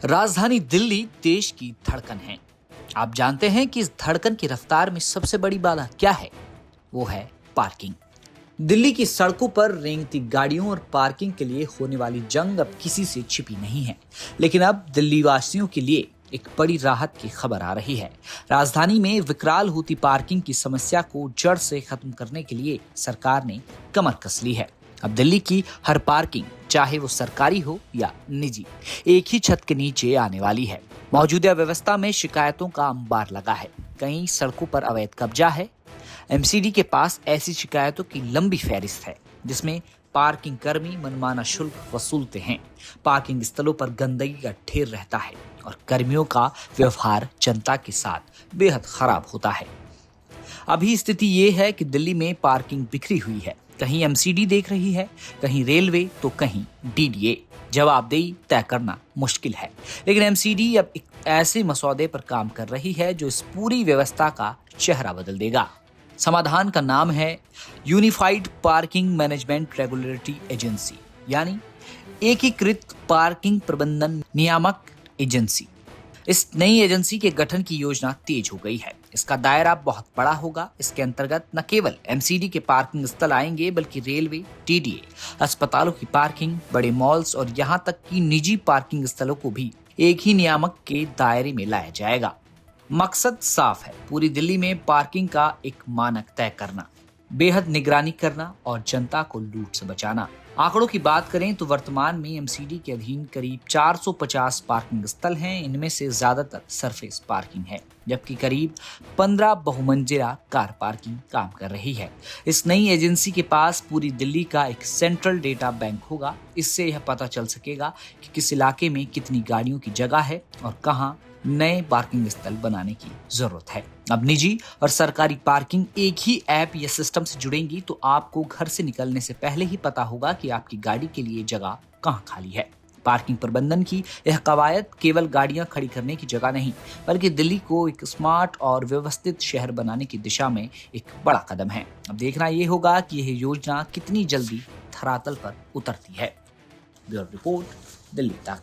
राजधानी दिल्ली देश की धड़कन है। आप जानते हैं कि इस धड़कन की रफ्तार में सबसे बड़ी बाधा क्या है? वो है पार्किंग। दिल्ली की सड़कों पर रेंगती गाड़ियों और पार्किंग के लिए होने वाली जंग अब किसी से छिपी नहीं है। लेकिन अब दिल्ली वासियों के लिए एक बड़ी राहत की खबर आ रही है। राजधानी में विकराल होती पार्किंग की समस्या को जड़ से खत्म करने के लिए सरकार ने कमर कस ली है। अब दिल्ली की हर पार्किंग, चाहे वो सरकारी हो या निजी, एक ही छत के नीचे आने वाली है। मौजूदा व्यवस्था में शिकायतों का अंबार लगा है। कहीं सड़कों पर अवैध कब्जा है। एमसीडी के पास ऐसी शिकायतों की लंबी फहरिस्त है, जिसमें पार्किंग कर्मी मनमाना शुल्क वसूलते हैं, पार्किंग स्थलों पर गंदगी का ढेर रहता है और कर्मियों का व्यवहार जनता के साथ बेहद खराब होता है। अभी स्थिति ये है कि दिल्ली में पार्किंग बिखरी हुई है। कहीं एमसीडी देख रही है, कहीं रेलवे, तो कहीं डीडीए। जवाबदेही तय करना मुश्किल है, लेकिन एमसीडी अब एक ऐसे मसौदे पर काम कर रही है जो इस पूरी व्यवस्था का चेहरा बदल देगा। समाधान का नाम है unified parking management regulatory agency, यानी एकीकृत पार्किंग प्रबंधन नियामक एजेंसी। इस नई एजेंसी के गठन की योजना तेज हो गई है। इसका दायरा बहुत बड़ा होगा। इसके अंतर्गत न केवल एमसीडी के पार्किंग स्थल आएंगे, बल्कि रेलवे, टीडीए, अस्पतालों की पार्किंग, बड़े मॉल्स और यहां तक कि निजी पार्किंग स्थलों को भी एक ही नियामक के दायरे में लाया जाएगा। मकसद साफ है, पूरी दिल्ली में पार्किंग का एक मानक तय करना, बेहद निगरानी करना और जनता को लूट से बचाना। आंकड़ों की बात करें तो वर्तमान में एमसीडी के अधीन करीब 450 पार्किंग स्थल हैं। इनमें से ज्यादातर सरफेस पार्किंग है, जबकि करीब 15 बहुमंजिला कार पार्किंग काम कर रही है। इस नई एजेंसी के पास पूरी दिल्ली का एक सेंट्रल डेटा बैंक होगा। इससे यह पता चल सकेगा कि किस इलाके में कितनी गाड़ियों की जगह है और कहाँ नए पार्किंग स्थल बनाने की जरूरत है। अब निजी और सरकारी पार्किंग एक ही ऐप या सिस्टम से जुड़ेंगी, तो आपको घर से निकलने से पहले ही पता होगा कि आपकी गाड़ी के लिए जगह कहाँ खाली है। पार्किंग प्रबंधन की यह कवायद केवल गाड़ियां खड़ी करने की जगह नहीं, बल्कि दिल्ली को एक स्मार्ट और व्यवस्थित शहर बनाने की दिशा में एक बड़ा कदम है। अब देखना यह होगा कि यह योजना कितनी जल्दी धरातल पर उतरती है। ब्यूरो रिपोर्ट, दिल्ली तक।